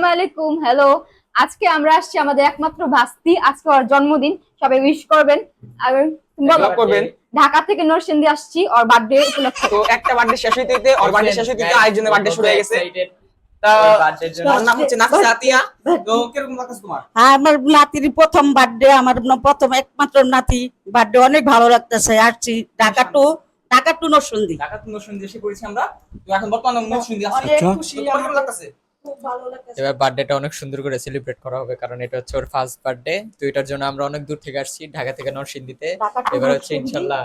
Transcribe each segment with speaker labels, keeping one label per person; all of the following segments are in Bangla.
Speaker 1: আসসালামু আলাইকুম। হ্যালো, আজকে আমরা আসছি আমাদের একমাত্র ভাস্তি, আজকে ওর জন্মদিন, সবাই উইশ করবেন আর বলো
Speaker 2: করবেন।
Speaker 1: ঢাকা থেকে নরসিংদী আসছি ওর বার্থডে উপলক্ষে।
Speaker 2: তো একটা বার্থডে শেষ হইতে ওর বার্থডে শেষ হইতে আরেকজনের বার্থডে শুরু হয়ে গেছে। তা ওর নাম হচ্ছে নাফিসা আতিয়া। তো কিরকম লাগছে তোমার?
Speaker 3: আমার নাতির প্রথম বার্থডে, আমার প্রথম একমাত্র নাতি বার্থডে, অনেক ভালো লাগতেছে। আসছি ঢাকা টু নরসিংদী।
Speaker 2: ঢাকা থেকে নরসিংদী এসে পড়েছি আমরা। তো এখন বর্তমানে নরসিংদী আছি।
Speaker 3: অনেক খুশি,
Speaker 2: তোমার কেমন লাগতেছে?
Speaker 3: খুব ভালো লাগতেছে।
Speaker 4: এবার বার্থডেটা অনেক সুন্দর করে সেলিব্রেট করা হবে, কারণ এটা হচ্ছে ওর ফার্স্ট বার্থডে। তো এটার জন্য আমরা অনেক দূর থেকে আসছি, ঢাকা থেকে নরসিংদীতে।
Speaker 3: ঢাকা to
Speaker 4: এবার হচ্ছে
Speaker 3: নরসিংদী।
Speaker 4: ইনশাআল্লাহ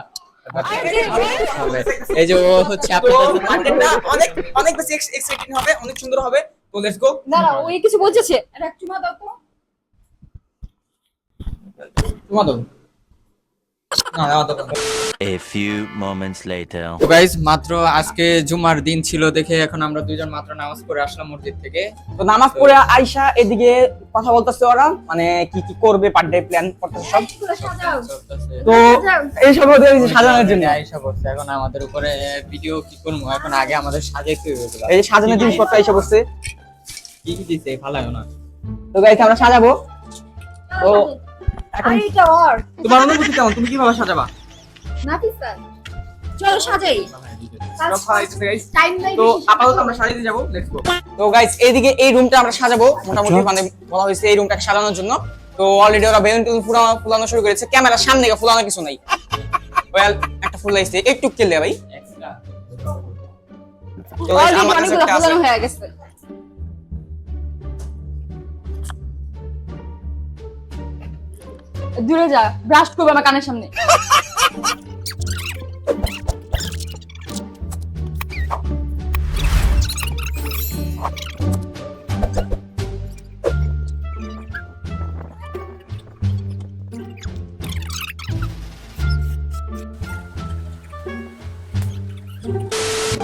Speaker 4: হবে। এই যে ও হচ্ছে
Speaker 2: তো
Speaker 4: আপনাদের
Speaker 2: বার্থডেটা অনেক অনেক বেশি এক্সাইটিং হবে, অনেক সুন্দর হবে। তো লেটস গো।
Speaker 1: দাঁড়াও, ওই কিছু বলতেছে, এটা চুমা দাও তো।
Speaker 2: তোমার দাও। না দাও দাও।
Speaker 5: A few moments later.
Speaker 4: তো গাইস, মাত্র আজকে জুমার দিন ছিল দেখে এখন আমরা দুইজন মাত্র নামাজ পড়ে আসলাম মসজিদ থেকে।
Speaker 2: তো নামাজ পড়ে আয়েশা এদিকে কথা বলতেছে, ওরা মানে কি কি করবে বার্থডে প্ল্যান করতেছে সব।
Speaker 1: সাজাও
Speaker 4: চলতেছে।
Speaker 2: তো এই সব হচ্ছে সাজানোর জন্য।
Speaker 4: আয়েশা বলছে এখন আমাদের উপরে ভিডিও কি করবো, এখন আগে আমাদের সাজাইতে হবে এগুলা।
Speaker 2: এই যে সাজানোর জিনিসপত্র এসে বসছে।
Speaker 4: কি কি দিছে ভালো না।
Speaker 2: তো গাইস আমরা সাজাবো। তো এখন
Speaker 1: আর এটা ওর
Speaker 2: তোমার অনুভূতি কেমন? তুমি কিভাবে সাজাবা?
Speaker 1: নাফিসা, চলো সাজাই।
Speaker 2: সব সাজাইতেছে গাইস।
Speaker 1: টাইম নাই
Speaker 2: তো
Speaker 1: বেশি।
Speaker 2: আপাতত আমরা সাজাতে যাব, লেটস গো। তো গাইস এইদিকে এই রুমটা আমরা সাজাবো মোটামুটি, মানে বলা হয়েছে এই রুমটাকে সাজানোর জন্য। তো অলরেডি ওরা বেলুন টেলুন ফুলানো শুরু করেছে। ক্যামেরার সামনে গিয়ে ফুলানো কিছু নাই। ওয়েল একটা ফুল লাইছে একটু কেলে ভাই। তো guys,
Speaker 1: অলরেডি
Speaker 2: আমার কাছে
Speaker 1: অনেকগুলো
Speaker 2: একটা আছে।
Speaker 1: ফুলানো হয়ে গেছে। দূরে যা, ব্রাশ করবে আমার কানের সামনে।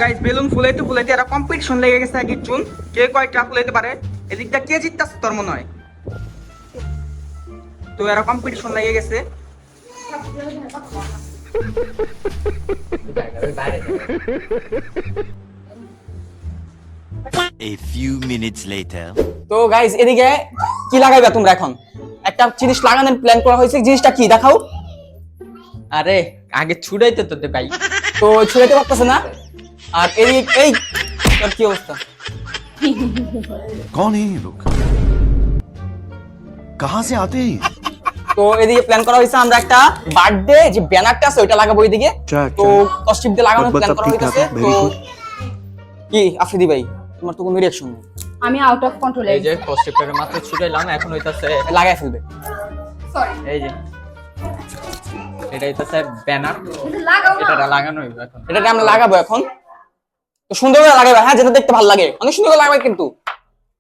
Speaker 2: গাইস বেলুন ফুলাইতে এরা কম্পিটিশন লেগে গেছে এক একজন, কে কয়টা ফুলাইতে পারে। এদিকটা কে জিততাছে তোর মনে হয়? তো এরা কম্পিটিশন লেগে গেছে।
Speaker 5: A few minutes later.
Speaker 2: তো গাইস এদিকে কি লাগাইবা তোমরা? এখন একটা জিনিস লাগানোর প্ল্যান করা হয়েছে, জিনিসটা কি দেখাও।
Speaker 4: আরে আগে ছুড়াইতে তো দে ভাই।
Speaker 2: তো ছুঁড়াইতে পারতেছে না। আর এই তোর কি অবস্থা?
Speaker 5: कौन है ये लोग? कहाँ से आते हैं?
Speaker 2: তো এদিকে প্ল্যান করা হয়েছে আমরা একটা বার্থডে যে ব্যানারটা আছে ওইটা লাগাবো এদিকে। তো কস্টিপ দিয়ে লাগানোর প্ল্যান করা হয়েছে। তো কি আফ্রিদি ভাই, তোমার তো কোনো রিঅ্যাকশন নেই?
Speaker 1: আমি আউট অফ কন্ট্রোল।
Speaker 4: এই যে কস্টিপটারে মাত্র ছুটাইলাম, এখন হইতাছে
Speaker 2: লাগাই ফেলবে।
Speaker 1: সরি,
Speaker 4: এই যে এটা হইতাছে ব্যানার,
Speaker 1: লাগাও না।
Speaker 4: এটা লাগানো হইবে এখন।
Speaker 2: এটাকে আমরা লাগাবো এখন। তো সুন্দর করে লাগাইবা, হ্যাঁ, যেটা দেখতে ভালো লাগে, অনেক সুন্দর করে লাগাবে কিন্তু।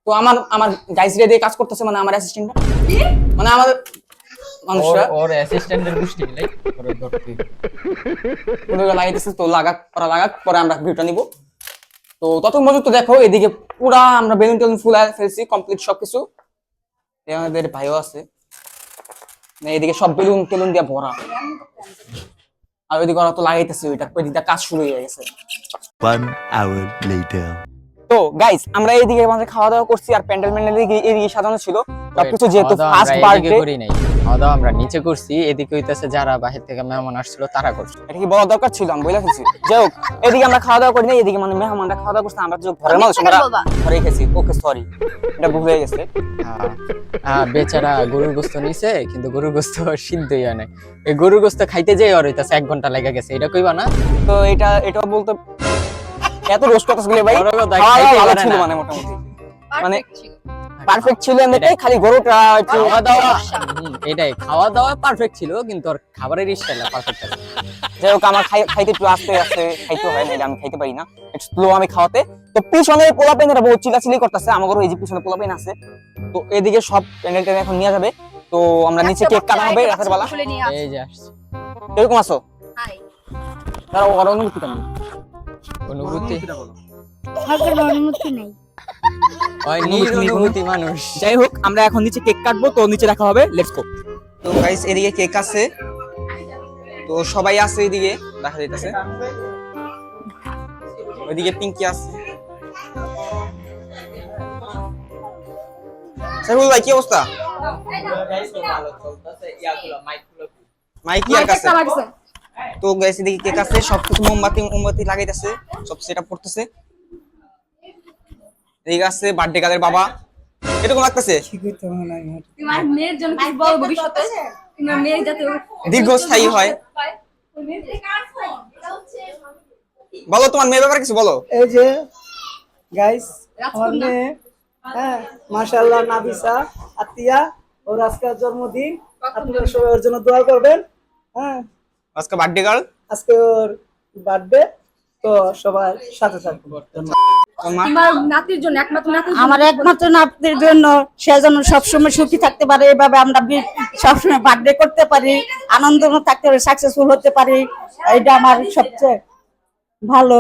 Speaker 2: তো আমার গাইস রে দিয়ে কাজ করতেছে, মানে আমার অ্যাসিস্ট্যান্ট, মানে আমাদের মানুষরা
Speaker 4: ওর অ্যাসিস্ট্যান্টের গোষ্ঠী মিলাই করে ধরতে।
Speaker 2: সুন্দর করে লাগাইতেছে। তো লাগাক পরে আমরা ভিডিওটা নিব। তো তত মজুদ দেখো এদিকে পুরা আমরা বেলুন টেলুন ফুল ফেলছি, কমপ্লিট সবকিছু। আমাদের ভাইও আছে, মানে এদিকে সব বেলুন টেলুন দিয়ে ভরা। আর ওইদিকে ওরা তো লাগাইতেছে, ওইদিকে কাজ শুরু হয়ে গেছে।
Speaker 5: 1 hour later.
Speaker 2: তো গাইস আমরা এইদিকে মানে খাওয়া দাওয়া করছি, আর প্যান্ডেল এদিকে সাজানো ছিল সবকিছু, যেহেতু
Speaker 4: খাওয়া দাওয়া
Speaker 2: ফার্স্ট
Speaker 4: আমরা এদিকে
Speaker 2: বার্থডে।
Speaker 4: করি নাই, খাওয়া দাওয়া আমরা নিচে করছি। এদিকে হইতাছে যারা বাহির থেকে মেহমান আসছিল তারা করছে।
Speaker 2: এটা কি বলা দরকার ছিল? আমি বলে ফেলছি। যাই হোক, এদিকে আমরা খাওয়া দাওয়া করি না, এদিকে মানে মেহমানরা খাওয়া দাওয়া করছে, আমরা যে ঘরের মানুষ আমরা ঘরে খেয়েছি। ওকে সরি, এটা ভুল হয়ে গেছে।
Speaker 4: বেচারা গরুর গোস্ত নিছে, কিন্তু গরুর গোস্ত সিদ্ধই হয় না। এই গরুর গোস্ত খাইতে যেই ওর হইতাছে 1 ঘন্টা লেগে গেছে, এটা কইবা না?
Speaker 2: তো এটাও বলতে এত রোস্ট করতেছ বলে ভাই,
Speaker 4: বড় কথা,
Speaker 2: খাওয়া দাওয়া
Speaker 4: খাইতে
Speaker 2: ভালো
Speaker 4: পারে
Speaker 2: ছিল,
Speaker 4: না।
Speaker 2: মানে মোটামুটি মানে
Speaker 1: পারফেক্ট ছিল।
Speaker 2: পারফেক্ট ছিল এমনিতেই, খালি গরুটা একটু
Speaker 4: খাওয়া দাওয়া এটাই, খাওয়া দাওয়া পারফেক্ট ছিল, কিন্তু ওর খাবারের স্টাইল পারফেক্ট আছে।
Speaker 2: যাই হোক, আমার খাইতে একটু আস্তে আস্তে খাইতে হয় না, এটা আমি খাইতে পারি না, একটু স্লো আমি খাওয়াতে। তো পিছনে পোলাপাইনেরা বহু চিলাচিলি করতেছে, আমাদের এই যে পিছনে পোলাপাইন আছে। তো এদিকে সব প্যান্ডেল টেনে এখন নিয়ে যাবে। তো আমরা নিচে কেক কাটা হবে রাতের বেলা।
Speaker 4: এই যে আসছে
Speaker 2: এরকম আছো?
Speaker 1: হাই,
Speaker 2: তারা ওর অনুভূতি কেমন?
Speaker 4: অনুভূতি,
Speaker 3: আমার অনুমতি নেই।
Speaker 4: ওই নিরনুভূতি মানুষ।
Speaker 2: যাই হোক, আমরা এখন নিচে কেক কাটবো, তো নিচে দেখা হবে, লেটস গো। তো গাইস এদিকে কেক আছে, তো সবাই আছে এদিকে, দেখা যাইতেছে। ওইদিকে পিঙ্কি আছে। সাইফুল ভাই কি অবস্থা? মাইক কি আর কাছে? তো গাইস দেখি কেক আছে, সবকিছু মোমবাতি লাগাইতেছে, সব সেটআপ করতেছে। ঠিক আছে, বার্থডে গার্লের বাবা এরকম লাগতেছে।
Speaker 1: তোমার মেয়ের জন্য কিছু বল ভবিষ্যতে, তোমার মেয়ে যাতে
Speaker 2: দীর্ঘস্থায়ী হয়। বলো তোমার মেয়ের ব্যাপারে কিছু বলো।
Speaker 6: এই যে গাইস আমার মেয়ে, হ্যাঁ মাশাআল্লাহ, নাবিসা আতিয়া, ওর আজকে জন্মদিন, আপনারা সবাই ওর জন্য দোয়া করবেন। হ্যাঁ
Speaker 2: আজকে বার্থডে গার্ল,
Speaker 6: আজকে ওর বার্থডে, তো সবাই সাথে থাকবেন।
Speaker 1: তোমার নাতির জন্য, একমাত্র নাতির জন্য
Speaker 3: আমার একমাত্র নাতির জন্য, সে যেন সবসময় সুখী থাকতে পারে, এইভাবে আমরা সবসময় বার্থডে করতে পারি, আনন্দ থাকতে পারি, সাকসেসফুল হতে পারি, এটা আমার সবচেয়ে ভালো।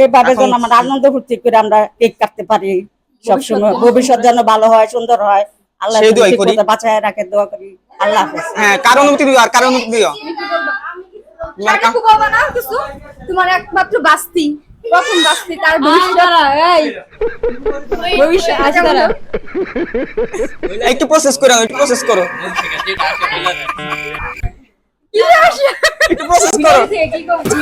Speaker 3: এইভাবে যেন আমরা আনন্দ ফুর্তি করে আমরা কেক কাটতে পারি সবসময়, ভবিষ্যৎ যেন ভালো হয়, সুন্দর হয়, আল্লাহ
Speaker 2: সেই দোয়াই করি।
Speaker 3: বাঁচায় রাখে, দোয়া করি। আল্লাহ হাফেজ।
Speaker 2: হ্যাঁ কার অনুমতি দিও, আর কার অনুমতি দিও।
Speaker 1: কাকু বলবা না কিছু? তোমার একমাত্র বাস্তি, প্রথম বাস্তি, তার ভবিষ্যৎ, এই ভবিষ্যৎ আশারা
Speaker 2: একটু প্রসেস করো, একটু প্রসেস করো,
Speaker 1: কি আসে,
Speaker 2: একটু প্রসেস করো।
Speaker 1: কি করছি?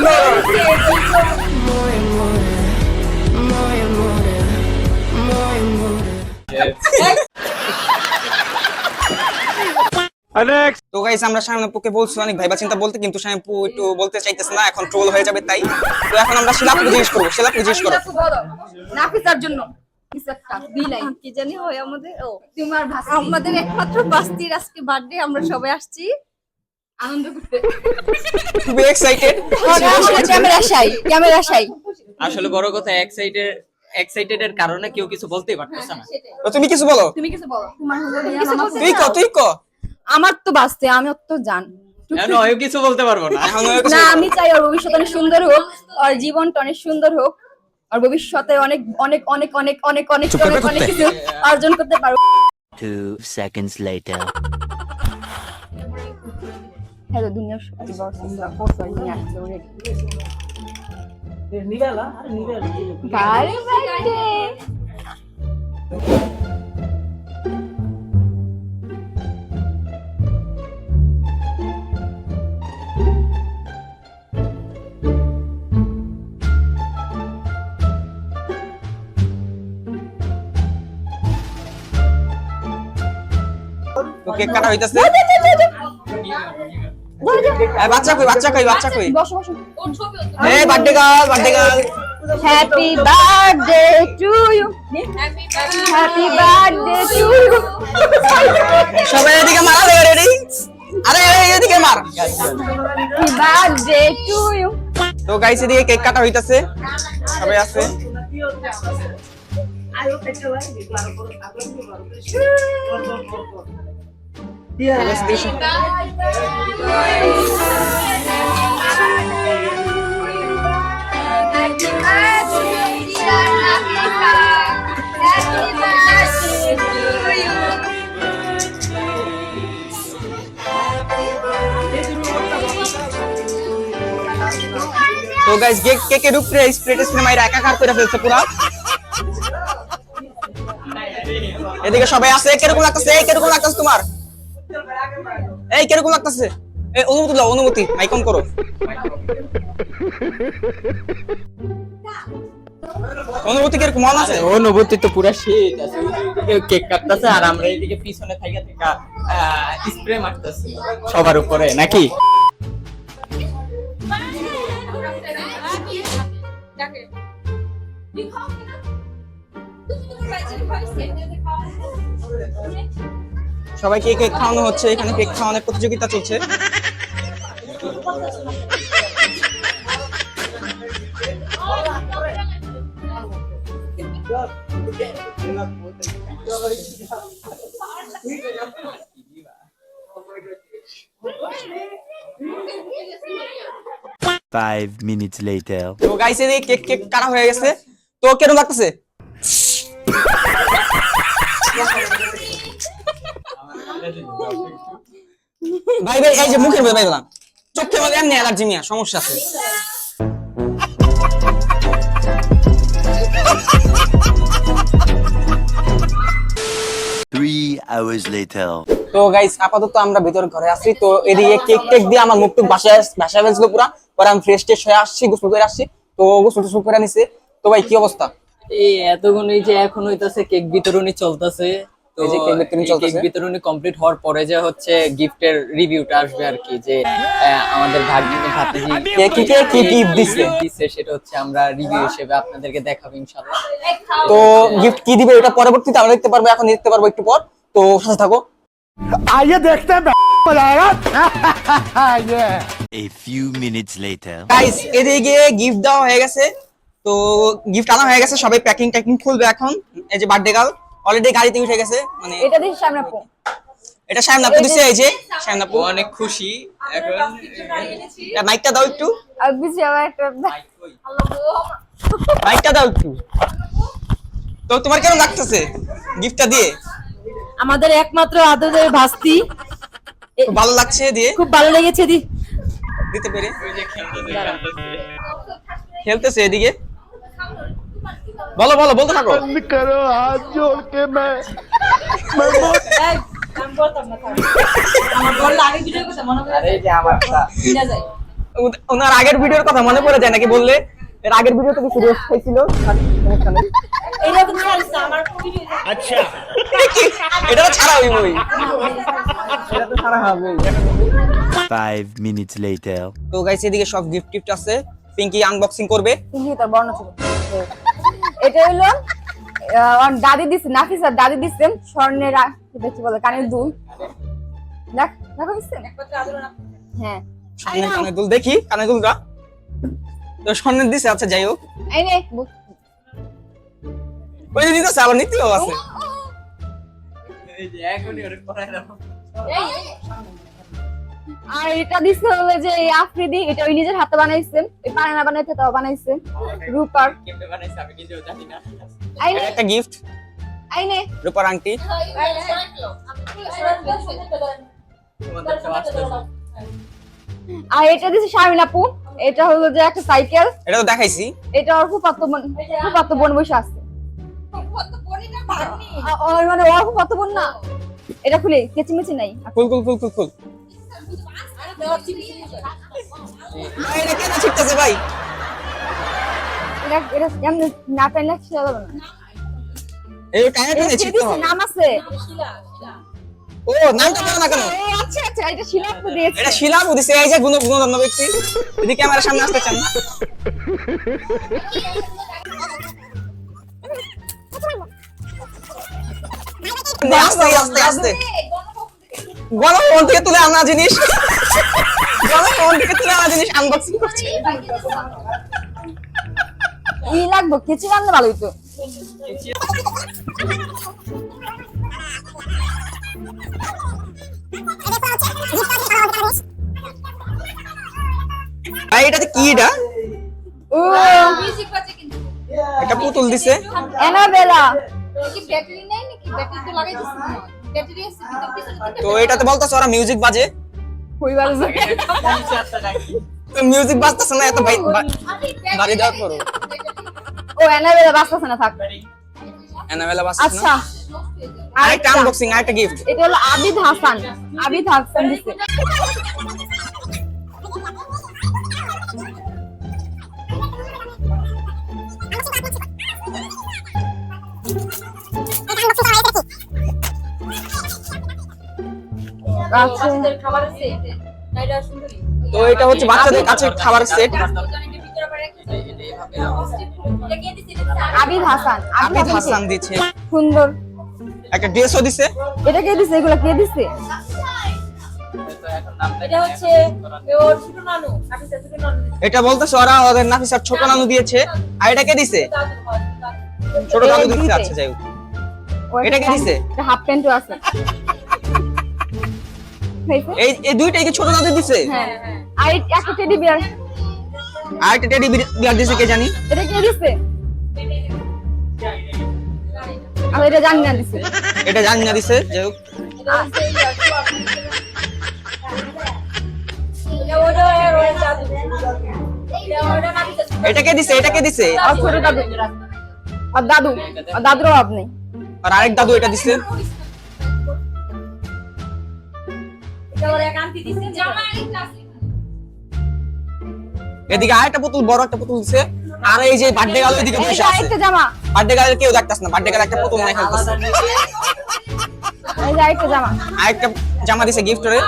Speaker 2: তো গাইস আমরা শামিম আপুকে বলছি অনেক ভাইবা চিন্তা বলতে, কিন্তু শামিম আপু একটু বলতে চাইতেছে না, এখন ট্রোল হয়ে যাবে তাই। তো এখন আমরা শিলাপুকে জিজ্ঞেস করবো, শিলাপুকে জিজ্ঞেস করো।
Speaker 1: নাফিসার জন্য কিছু একটা বিলাই কি জানি হয় আমাদের, ও তোমার ভাষা, আমাদের একমাত্র বাস্তির আজকে বার্থডে, আমরা সবাই আসছি আনন্দ করতে।
Speaker 2: খুবই এক্সাইটেড।
Speaker 1: ক্যামেরা শাই।
Speaker 4: আসলে বড় কথা এক্সাইটেড এর কারণে কেউ কিছু বলতেই পারতেছে না।
Speaker 2: তো তুমি কিছু বলো।
Speaker 1: তুমি কিছু বলো, তোমার হলো
Speaker 2: তুই ক।
Speaker 1: আমার তো বাঁচতে, আমি তো জান
Speaker 4: এখন ওই কিছু বলতে পারবো না।
Speaker 2: এখন ওই কিছু
Speaker 1: না,
Speaker 2: বলো।
Speaker 1: আমি চাই ওর ভবিষ্যৎ অনেক সুন্দর হোক, ওর জীবনটা অনেক সুন্দর হোক, আর ভবিষ্যতে অনেক অনেক অনেক অনেক অনেক অনেক অনেক অনেক কিছু অর্জন করতে পারবো।
Speaker 5: 2 seconds later.
Speaker 1: হ্যালো দুনিয়ার সবচেয়ে বড় সিঙ্গার পোস্টার নিয়ে আসছে অলরেডি।
Speaker 6: নিরালা, আরে নিরালা
Speaker 1: বারে বারে
Speaker 2: তো কেক কাটা হইতাছে। এই বাচ্চা কই।
Speaker 1: বসো বসো।
Speaker 2: এই birthday girl.
Speaker 1: Happy birthday to you, happy birthday to you.
Speaker 2: সবাই এদিকে মারা রেডি। আরে এদিকে মার।
Speaker 1: Happy birthday to you.
Speaker 2: তো গাইস এদিকে কেক কাটা হইতাছে, সবাই আছে। তো গাইস কেকের উপরে স্প্রেড মাইরা একাকার করে ফেলছে পুরা। এদিকে সবাই আছে। কিরকম লাগতেছে তোমার? এই কিরকম লাগতেছে? এই অনুমতি দাও, অনুমতি মাইক অন করো। অনুভূতি কিরকম মন আছে?
Speaker 4: অনুভূতি তো পুরা শীত আছে, কেক কাটতেছে আর আমরা এইদিকে পিছনে থাইকা স্প্রে মারতেছি সবার উপরে নাকি।
Speaker 2: সবাইকে কেক খাওয়ানো হচ্ছে, এখানে কেক খাওয়ানোর প্রতিযোগিতা চলছে।
Speaker 5: Five minutes later.
Speaker 2: তো গাইস এই কেক কাটা হয়ে গেছে। তো কেমন লাগতেছে? ভাই এই যে মুখের ভাই বললাম, চোখে বলে এমনি অ্যালার্জি নিয়ে সমস্যা আছে।
Speaker 5: hours later.
Speaker 2: তো গাইস আপাতত আমরা ভিতর ঘরে আছি। তো এদিকে কেক টেক দিয়ে আমার মুখ টুক বাসায় ফেলছিল পুরা। পরে আমি ফ্রেশ ট্রেশ হয়ে আসছি, গোসল করে আসছি। তো গোসল টোসল করে নিছে। তো ভাই কি অবস্থা?
Speaker 4: এই এতক্ষণই যে এখন হইতাছে কেক বিতরণী চলতেছে। তো
Speaker 2: এই যে কেক বিতরণী চলতেছে।
Speaker 4: কেক বিতরণী কমপ্লিট হওয়ার পরে যে হচ্ছে গিফটের রিভিউটা আসবে আর কি, যে আমাদের ভাগ্নিকে ভাতিজি
Speaker 2: কি গিফট দিছে
Speaker 4: সেটা হচ্ছে আমরা রিভিউ হিসেবে আপনাদেরকে দেখাবো ইনশাআল্লাহ।
Speaker 2: তো গিফট কি দিবে এটা পরবর্তীতে আমরা দেখতে পারবো, এখন দেখতে পারবো একটু পর। তো সাথে থাকো।
Speaker 5: A few minutes later.
Speaker 2: Guys এদিকে গিফট দেওয়া হয়ে গেছে। তো গিফট আনা হয়ে গেছে, সবাই প্যাকিং ট্যাকিং খুলবে এখন। এই যে বার্থডে গার্ল অলরেডি গাড়িতে উঠে গেছে, মানে
Speaker 1: এটা দিস সামনে আপু।
Speaker 2: এটা শায়নাপু দিছে। এই যে শায়নাপু
Speaker 4: অনেক খুশি এখন।
Speaker 2: মাইকটা দাও একটু,
Speaker 1: আর বিজি আমার একটা
Speaker 2: মাইকটা দাও একটু। তো তোমার কেমন লাগতেছে গিফটটা দিয়ে?
Speaker 3: আমাদের একমাত্র আদরের ভাস্তি,
Speaker 2: খুব ভালো লাগছে দিয়ে
Speaker 3: খুব ভালো লেগেছে
Speaker 2: দিতে পেরে। খেলতেছে এদিকে, বলো বলো বলতে থাকো। ওনার আগের ভিডিওর কথা মনে পড়ে যায় নাকি বললে? এর আগের ভিডিওতে কিছু রোস্ট হয়েছিল, সমস্যা নেই। আচ্ছা এটা তো ছাড়া হইব, এটা তো ছাড়া হবে।
Speaker 5: 5 minutes later.
Speaker 2: তো গাইস এদিকে সব গিফট টিফট আছে, পিঙ্কি আনবক্সিং করবে।
Speaker 1: তুমি তার বর্ণ ছিল। এটা হলো দাদি দিছে, নাফিসার দাদি দিছেন স্বর্ণের এটা কি বলে কানের দুল। দেখ দেখো দিছেন হ্যাঁ
Speaker 2: সামনে কানের দুল, দেখি কানের দুলটা তো স্বর্ণের দিছে। আচ্ছা যাই হোক,
Speaker 1: এই নে
Speaker 2: ওই যে দিতেছে আবার নিতেও আছে।
Speaker 1: আর এটা দিছে হলো যে এই আফ্রিদি, এটা ওই নিজের হাতে বানাইছেন, এই পায়না বানাইতে তাও বানাইছেন রূপার। এই নে
Speaker 2: একটা গিফট,
Speaker 1: এই নে
Speaker 2: রূপার আংটি।
Speaker 1: আর এটা দিছে শামিন আপু, এটা হলো যে একটা সাইকেল।
Speaker 2: এটা তো দেখাইছি।
Speaker 1: এটা ওর ফুফাতো বোন বসে আছে। ওর মানে ওর ফুফাতো বোন না। এটা খুলে কেচিমেচি নাই।
Speaker 2: কুল কুল কুল কুল কুল। এটা কেন ছিটতেছে ভাই?
Speaker 1: এটা এটা এমনি না টাইলে ছেড়ে দেবে না।
Speaker 2: এই টায়ার টেনে ছিটতে হবে।
Speaker 1: নাম আছে।
Speaker 2: ও নামটা বলো না কেন?
Speaker 1: ও আচ্ছা আচ্ছা, এটা শিলাপু দিয়েছে।
Speaker 2: এটা শিলাপু দিছে। এই যে গুণধন্য ব্যক্তি, এদিকে ক্যামেরার সামনে আসতে চান। আস্তে আস্তে আস্তে গণভবন থেকে তুলে আনা জিনিস, গণভবন থেকে তুলে আনা জিনিস আনবক্সিং করছে।
Speaker 1: ই লাগবে কেচি রান্না ভালো হইতো।
Speaker 2: ভাই এটাতে কি? এটা
Speaker 1: ও
Speaker 2: একটা পুতুল দিছে।
Speaker 1: এনাবেলা।
Speaker 2: তো এটাতে বলতেছে ওরা মিউজিক বাজে।
Speaker 1: কইবার
Speaker 2: তো মিউজিক বাজতেছে না, এত বাড়ি দেওয়ার পরও।
Speaker 1: ও এনাবেলা বাসতাছে না থাক।
Speaker 2: এনাবেলা বাজতেছে
Speaker 1: আচ্ছা
Speaker 2: না। আরেকটা আনবক্সিং, আরেকটা গিফট।
Speaker 1: এটা হলো আবিদ হাসান, আবিদ হাসান দিছে। আচ্ছা
Speaker 2: তো এটা হচ্ছে বাচ্চাদের কাছে খাবারের সেট।
Speaker 1: আবিদ হাসান,
Speaker 2: আবিদ হাসান দিচ্ছে।
Speaker 1: সুন্দর
Speaker 2: একটা ড্রেসও দিছে।
Speaker 1: এটা কে দিছে? এগুলা কে দিছে?
Speaker 2: এটা বলতেছে ওরা ওদের নাফিসার ছোট নানু দিয়েছে। আর এটা কে দিছে? ছোট নানু দিচ্ছে। আচ্ছা যাই হোক,
Speaker 1: ও
Speaker 2: এটা কে দিছে?
Speaker 1: এটা হাফ প্যান্টও আছে।
Speaker 2: এই দুইটাই কি ছোট নানু দিছে?
Speaker 1: হ্যাঁ আর একটা টেডি বিয়ার।
Speaker 2: আর একটা টেডি বিয়ার দিছে, কে জানি।
Speaker 1: এটা কে দিছে? আমি এটা জানি না দিছে।
Speaker 2: এটা জানি না দিছে, যাই হোক। এটা কে দিছে? এটা কে দিছে?
Speaker 1: আর ছোট দাদু, আর দাদু, আর দাদুর অভাব নেই।
Speaker 2: আর আরেক দাদু এটা দিছে। এদিকে আরেকটা পুতুল, বড় একটা পুতুল দিছে। আর এই যে বার্থডে গার্ল এদিকে বসে আছে।
Speaker 1: আরেকটা জামা,
Speaker 2: বার্থডে গার্ল কেউ দেখতাছ না, বার্থডে গার্ল একটা পুতুল নিয়ে খেলতেছে।
Speaker 1: এই যে আরেকটা জামা।
Speaker 2: আরেকটা জামা দিছে গিফট করে।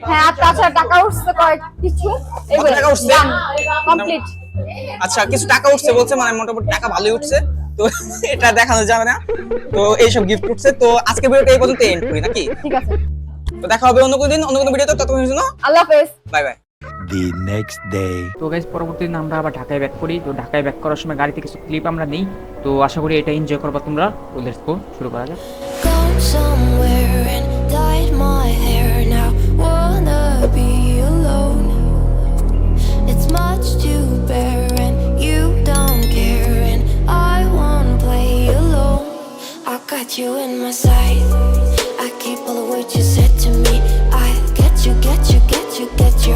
Speaker 1: হ্যাঁ, আর তাছাড়া টাকা উঠছে কয়েক কিছু, এগুলো
Speaker 2: টাকা উঠছে?
Speaker 1: কমপ্লিট।
Speaker 2: আচ্ছা, কিছু টাকা উঠছে বলছে, মানে মোটামুটি টাকা ভালোই উঠছে। তো এটা দেখানো যাবে না, তো এইসব গিফট উঠছে। তো আজকে ভিডিওটা এই পর্যন্ত এন্ড করি নাকি?
Speaker 1: ঠিক আছে,
Speaker 2: তো দেখা হবে অন্য কোনো দিন, অন্য কোনো ভিডিওতে। ততক্ষণের জন্য
Speaker 1: আল্লাহ হাফেজ।
Speaker 2: Bye bye.
Speaker 5: The next day.
Speaker 7: তো গাইজ পরবর্তী দিন আমরা আবার ঢাকায় ব্যাক করি। তো ঢাকায় ব্যাক করার সময় গাড়িতে কিছু ক্লিপ আমরা নিই। তো আশা করি এটা এনজয় করবা তোমরা। তো লেটস গো, শুরু করা যাক।
Speaker 8: Gone somewhere and dyed my hair now. Wanna be alone. It's much to bear and you don't care and I won't play alone. I got you in my sight. I keep all the words you said to me. I get you, get you, get you, get you